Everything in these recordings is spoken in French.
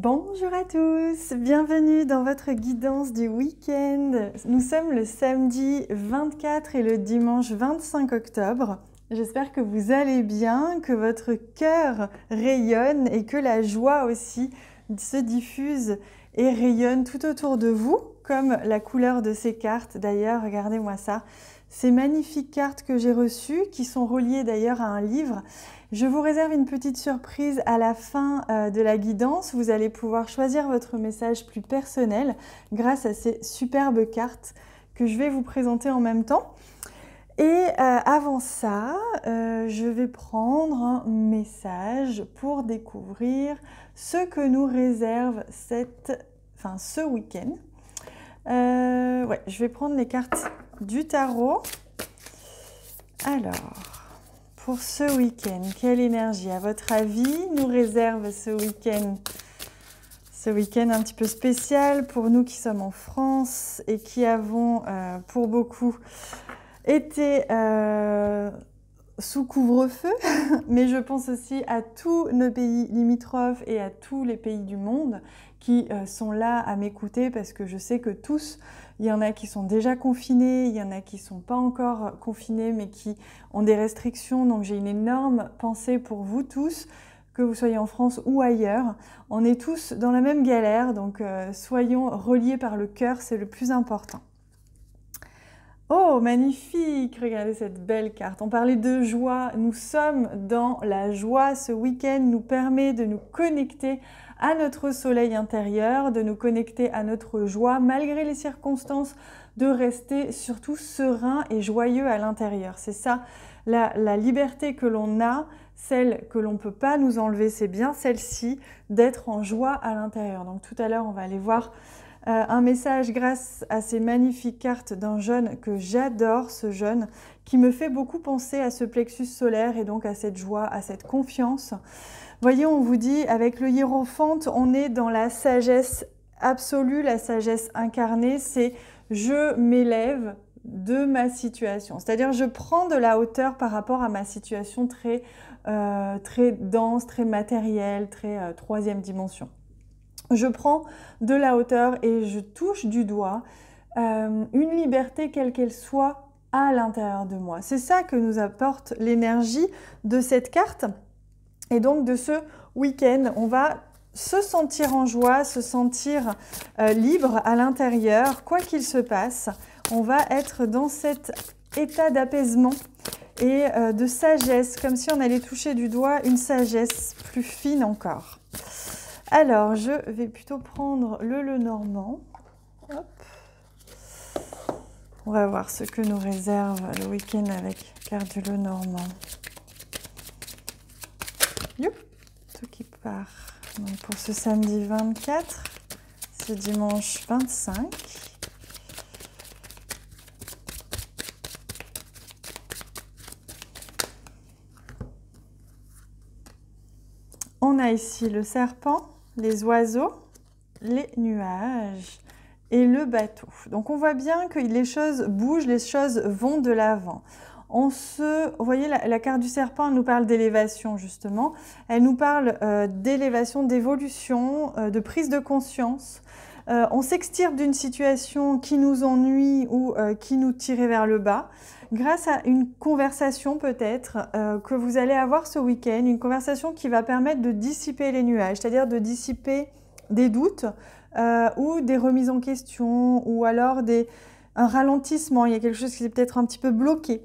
Bonjour à tous, bienvenue dans votre guidance du week-end. Nous sommes le samedi 24 et le dimanche 25 octobre. J'espère que vous allez bien, que votre cœur rayonne et que la joie aussi se diffuse et rayonne tout autour de vous, comme la couleur de ces cartes. D'ailleurs, regardez-moi ça. Ces magnifiques cartes que j'ai reçues, qui sont reliées d'ailleurs à un livre. Je vous réserve une petite surprise à la fin de la guidance. Vous allez pouvoir choisir votre message plus personnel grâce à ces superbes cartes que je vais vous présenter en même temps. Et avant ça, je vais prendre un message pour découvrir ce que nous réserve ce week-end. Ouais, je vais prendre les cartes du tarot. Alors, pour ce week-end, quelle énergie, à votre avis, nous réserve ce week-end? Ce week-end un petit peu spécial pour nous qui sommes en France et qui avons, pour beaucoup, été sous couvre-feu, mais je pense aussi à tous nos pays limitrophes et à tous les pays du monde qui sont là à m'écouter parce que je sais que tous, il y en a qui sont déjà confinés, il y en a qui ne sont pas encore confinés mais qui ont des restrictions. Donc j'ai une énorme pensée pour vous tous, que vous soyez en France ou ailleurs. On est tous dans la même galère, donc soyons reliés par le cœur, c'est le plus important. Oh, magnifique! Regardez cette belle carte. On parlait de joie. Nous sommes dans la joie. Ce week-end nous permet de nous connecter à notre soleil intérieur, de nous connecter à notre joie, malgré les circonstances, de rester surtout serein et joyeux à l'intérieur. C'est ça, la liberté que l'on a, celle que l'on ne peut pas nous enlever, c'est bien celle-ci, d'être en joie à l'intérieur. Donc tout à l'heure, on va aller voir un message grâce à ces magnifiques cartes d'un jeune que j'adore, ce jeune, qui me fait beaucoup penser à ce plexus solaire et donc à cette joie, à cette confiance. Voyez, on vous dit, avec le hiérophante, on est dans la sagesse absolue, la sagesse incarnée, c'est « je m'élève de ma situation ». C'est-à-dire, je prends de la hauteur par rapport à ma situation très dense, très matérielle, très troisième dimension. Je prends de la hauteur et je touche du doigt une liberté quelle qu'elle soit à l'intérieur de moi. C'est ça que nous apporte l'énergie de cette carte. Et donc de ce week-end, on va se sentir en joie, se sentir libre à l'intérieur, quoi qu'il se passe. On va être dans cet état d'apaisement et de sagesse, comme si on allait toucher du doigt une sagesse plus fine encore. Alors, je vais plutôt prendre le Lenormand. Hop. On va voir ce que nous réserve le week-end avec la carte du Lenormand. Youp, tout qui part. Donc pour ce samedi 24, ce dimanche 25. On a ici le serpent, les oiseaux, les nuages et le bateau. Donc on voit bien que les choses bougent, les choses vont de l'avant. Vous voyez, la carte du serpent, elle nous parle d'élévation justement. Elle nous parle d'élévation, d'évolution, de prise de conscience. On s'extirpe d'une situation qui nous ennuie ou qui nous tirait vers le bas. Grâce à une conversation peut-être que vous allez avoir ce week-end, une conversation qui va permettre de dissiper les nuages, c'est-à-dire de dissiper des doutes ou des remises en question ou alors un ralentissement, il y a quelque chose qui est peut-être un petit peu bloqué.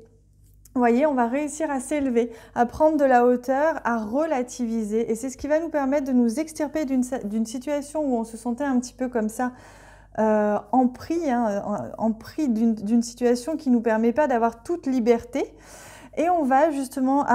Vous voyez, on va réussir à s'élever, à prendre de la hauteur, à relativiser et c'est ce qui va nous permettre de nous extirper d'une situation où on se sentait un petit peu comme ça, empris d'une situation qui ne nous permet pas d'avoir toute liberté. Et on va justement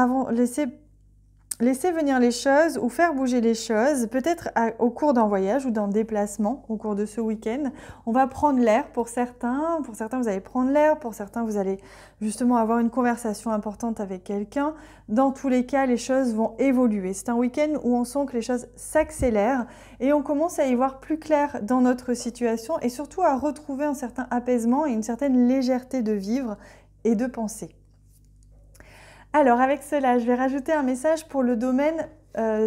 laisser venir les choses ou faire bouger les choses, peut-être au cours d'un voyage ou d'un déplacement au cours de ce week-end. On va prendre l'air pour certains vous allez prendre l'air, pour certains vous allez justement avoir une conversation importante avec quelqu'un. Dans tous les cas, les choses vont évoluer. C'est un week-end où on sent que les choses s'accélèrent et on commence à y voir plus clair dans notre situation et surtout à retrouver un certain apaisement et une certaine légèreté de vivre et de penser. Alors avec cela, je vais rajouter un message pour le domaine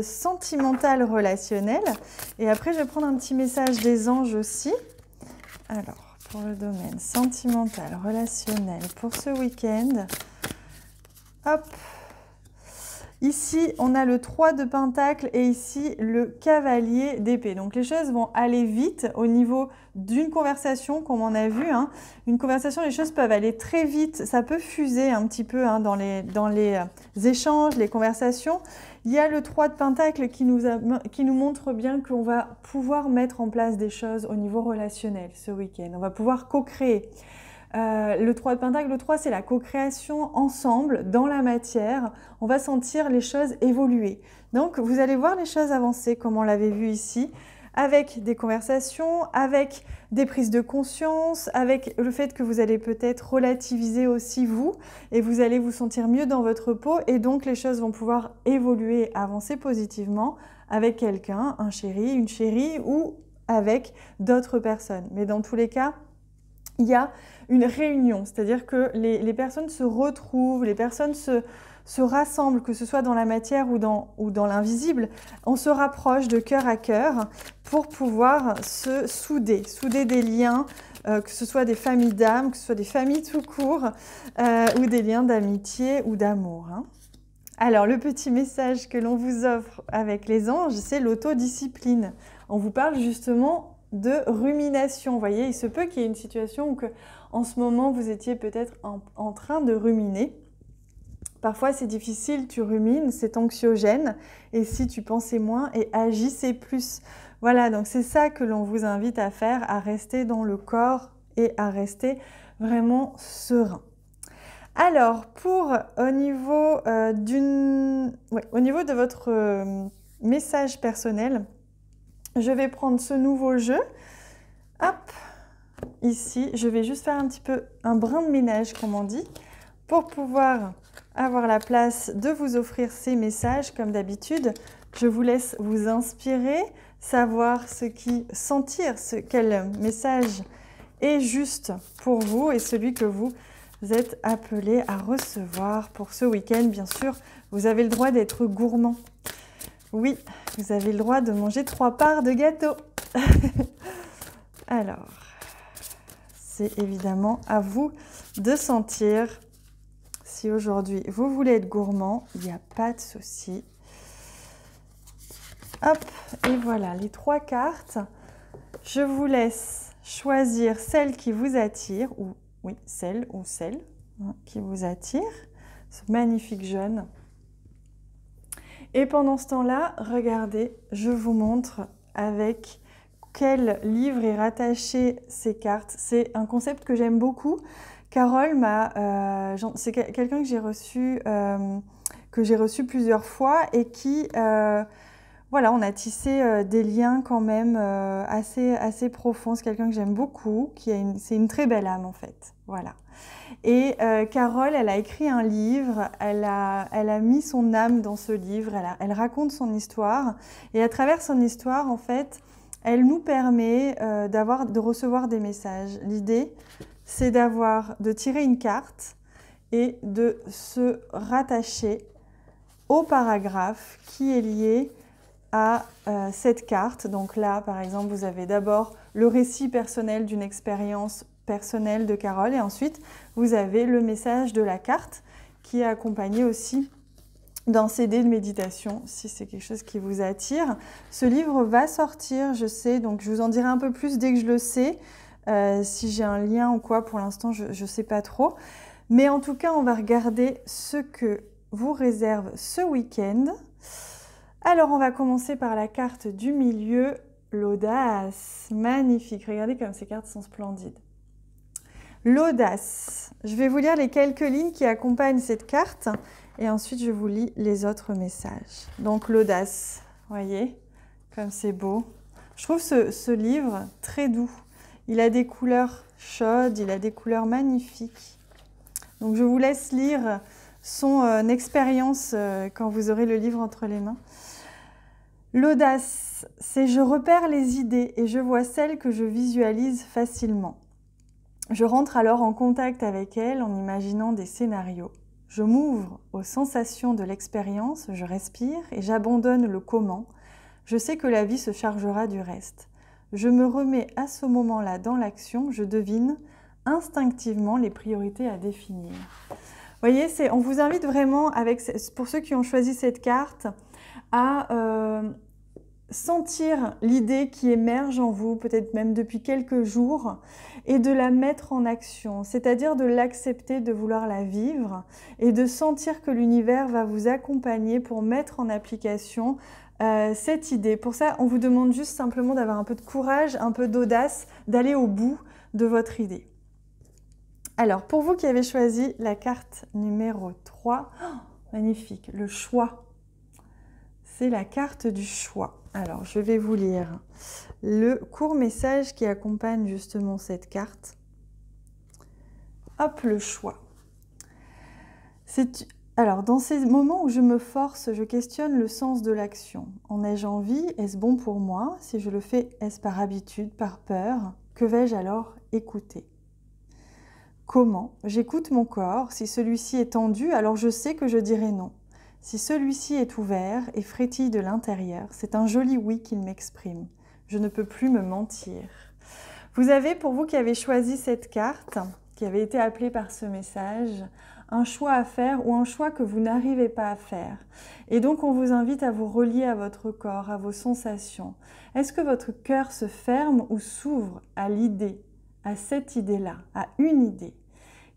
sentimental relationnel. Et après, je vais prendre un petit message des anges aussi. Alors, pour le domaine sentimental relationnel pour ce week-end. Hop. Ici, on a le 3 de Pentacle et ici, le cavalier d'épée. Donc, les choses vont aller vite au niveau d'une conversation, comme on a vu. Hein. Une conversation, les choses peuvent aller très vite. Ça peut fuser un petit peu hein, dans les échanges, les conversations. Il y a le 3 de Pentacle qui nous montre bien qu'on va pouvoir mettre en place des choses au niveau relationnel ce week-end. On va pouvoir co-créer. Le 3 de Pentacle, le 3 c'est la co-création ensemble dans la matière. On va sentir les choses évoluer. Donc vous allez voir les choses avancer comme on l'avait vu ici, avec des conversations, avec des prises de conscience, avec le fait que vous allez peut-être relativiser aussi vous et vous allez vous sentir mieux dans votre peau et donc les choses vont pouvoir évoluer, avancer positivement avec quelqu'un, un chéri, une chérie ou avec d'autres personnes. Mais dans tous les cas, il y a une réunion, c'est-à-dire que les personnes se retrouvent, les personnes se rassemblent, que ce soit dans la matière ou dans l'invisible. On se rapproche de cœur à cœur pour pouvoir se souder des liens, que ce soit des familles d'âme, que ce soit des familles tout court, ou des liens d'amitié ou d'amour. Hein. Alors, le petit message que l'on vous offre avec les anges, c'est l'autodiscipline. On vous parle justement de rumination. Vous voyez, il se peut qu'il y ait une situation où en ce moment, vous étiez peut-être en train de ruminer. Parfois, c'est difficile, tu rumines, c'est anxiogène. Et si tu pensais moins et agissais plus. Voilà, donc c'est ça que l'on vous invite à faire, à rester dans le corps et à rester vraiment serein. Alors, au niveau de votre message personnel, je vais prendre ce nouveau jeu. Hop, ici, je vais juste faire un petit peu un brin de ménage, comme on dit, pour pouvoir avoir la place de vous offrir ces messages, comme d'habitude. Je vous laisse vous inspirer, savoir sentir quel message est juste pour vous et celui que vous êtes appelé à recevoir pour ce week-end. Bien sûr, vous avez le droit d'être gourmand. Oui, vous avez le droit de manger 3 parts de gâteau. Alors, c'est évidemment à vous de sentir. Si aujourd'hui vous voulez être gourmand, il n'y a pas de souci. Hop, et voilà les 3 cartes. Je vous laisse choisir celle qui vous attire, ou oui, celle qui vous attire, ce magnifique jaune. Et pendant ce temps-là, regardez, je vous montre avec quel livre est rattaché ces cartes. C'est un concept que j'aime beaucoup. Carole c'est quelqu'un que j'ai reçu plusieurs fois et qui, voilà, on a tissé des liens quand même assez profonds. C'est quelqu'un que j'aime beaucoup, c'est une très belle âme en fait, voilà. Et Carole, elle a écrit un livre, elle a mis son âme dans ce livre, elle raconte son histoire. Et à travers son histoire, en fait, elle nous permet de recevoir des messages. L'idée, c'est de tirer une carte et de se rattacher au paragraphe qui est lié à cette carte. Donc là, par exemple, vous avez d'abord le récit personnel d'une expérience personnelle de Carole et ensuite, vous avez le message de la carte qui est accompagné aussi d'un CD de méditation, si c'est quelque chose qui vous attire. Ce livre va sortir, je sais, donc je vous en dirai un peu plus dès que je le sais. Si j'ai un lien ou quoi, pour l'instant, je ne sais pas trop. Mais en tout cas, on va regarder ce que vous réserve ce week-end. Alors, on va commencer par la carte du milieu, l'audace. Magnifique, regardez comme ces cartes sont splendides. L'audace. Je vais vous lire les quelques lignes qui accompagnent cette carte et ensuite je vous lis les autres messages. Donc l'audace, voyez, comme c'est beau. Je trouve ce livre très doux. Il a des couleurs chaudes, il a des couleurs magnifiques. Donc je vous laisse lire son expérience quand vous aurez le livre entre les mains. L'audace, c'est je repère les idées et je vois celles que je visualise facilement. Je rentre alors en contact avec elles en imaginant des scénarios. Je m'ouvre aux sensations de l'expérience, je respire et j'abandonne le comment. Je sais que la vie se chargera du reste. Je me remets à ce moment-là dans l'action, je devine instinctivement les priorités à définir. Vous voyez, on vous invite vraiment, pour ceux qui ont choisi cette carte, à sentir l'idée qui émerge en vous, peut-être même depuis quelques jours, et de la mettre en action, c'est-à-dire de l'accepter, de vouloir la vivre, et de sentir que l'univers va vous accompagner pour mettre en application cette idée. Pour ça, on vous demande juste simplement d'avoir un peu de courage, un peu d'audace, d'aller au bout de votre idée. Alors, pour vous qui avez choisi la carte numéro 3, oh, magnifique, le choix. C'est la carte du choix. Alors, je vais vous lire le court message qui accompagne justement cette carte. Hop, le choix. Alors, dans ces moments où je me force, je questionne le sens de l'action. En ai-je envie? Est-ce bon pour moi? Si je le fais, est-ce par habitude, par peur? Que vais-je alors écouter? Comment? J'écoute mon corps. Si celui-ci est tendu, alors je sais que je dirai non. Si celui-ci est ouvert et frétille de l'intérieur, c'est un joli oui qu'il m'exprime. Je ne peux plus me mentir. Vous avez, pour vous qui avez choisi cette carte, qui avait été appelée par ce message, un choix à faire ou un choix que vous n'arrivez pas à faire. Et donc, on vous invite à vous relier à votre corps, à vos sensations. Est-ce que votre cœur se ferme ou s'ouvre à l'idée, à cette idée-là, à une idée?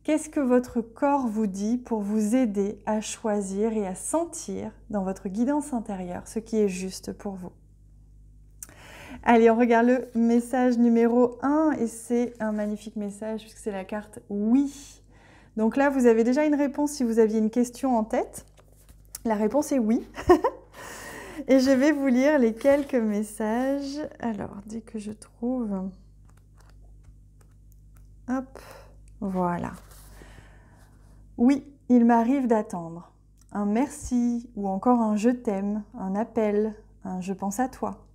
Qu'est-ce que votre corps vous dit pour vous aider à choisir et à sentir dans votre guidance intérieure ce qui est juste pour vous? Allez, on regarde le message numéro 1 et c'est un magnifique message puisque c'est la carte « Oui ». Donc là, vous avez déjà une réponse si vous aviez une question en tête. La réponse est « oui ». Et je vais vous lire les quelques messages. Alors, dès que je trouve... Hop, voilà. Oui, il m'arrive d'attendre. Un merci ou encore un je t'aime, un appel, un je pense à toi.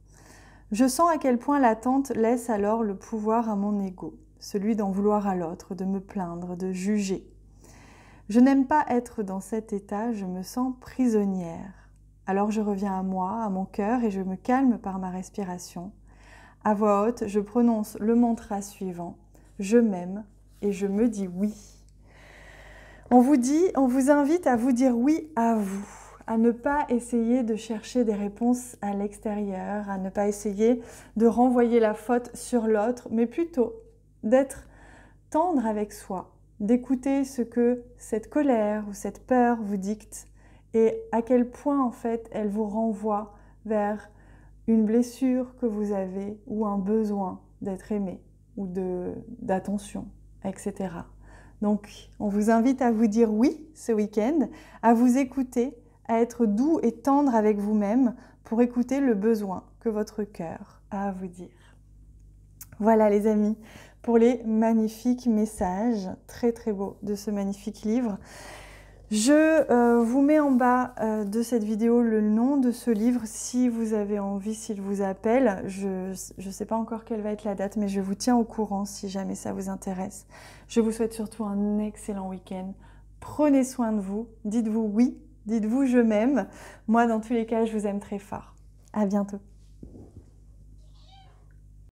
Je sens à quel point l'attente laisse alors le pouvoir à mon ego, celui d'en vouloir à l'autre, de me plaindre, de juger. Je n'aime pas être dans cet état, je me sens prisonnière. Alors je reviens à moi, à mon cœur et je me calme par ma respiration. À voix haute, je prononce le mantra suivant. Je m'aime et je me dis oui. On vous invite à vous dire oui à vous, à ne pas essayer de chercher des réponses à l'extérieur, à ne pas essayer de renvoyer la faute sur l'autre, mais plutôt d'être tendre avec soi, d'écouter ce que cette colère ou cette peur vous dicte et à quel point en fait elle vous renvoie vers une blessure que vous avez ou un besoin d'être aimé ou d'attention, etc. Donc, on vous invite à vous dire oui ce week-end, à vous écouter, à être doux et tendre avec vous-même pour écouter le besoin que votre cœur a à vous dire. Voilà les amis, pour les magnifiques messages, très très beaux de ce magnifique livre. Je vous mets en bas de cette vidéo le nom de ce livre si vous avez envie, s'il vous appelle. Je ne sais pas encore quelle va être la date, mais je vous tiens au courant si jamais ça vous intéresse. Je vous souhaite surtout un excellent week-end. Prenez soin de vous, dites-vous oui, dites-vous je m'aime. Moi, dans tous les cas, je vous aime très fort. À bientôt.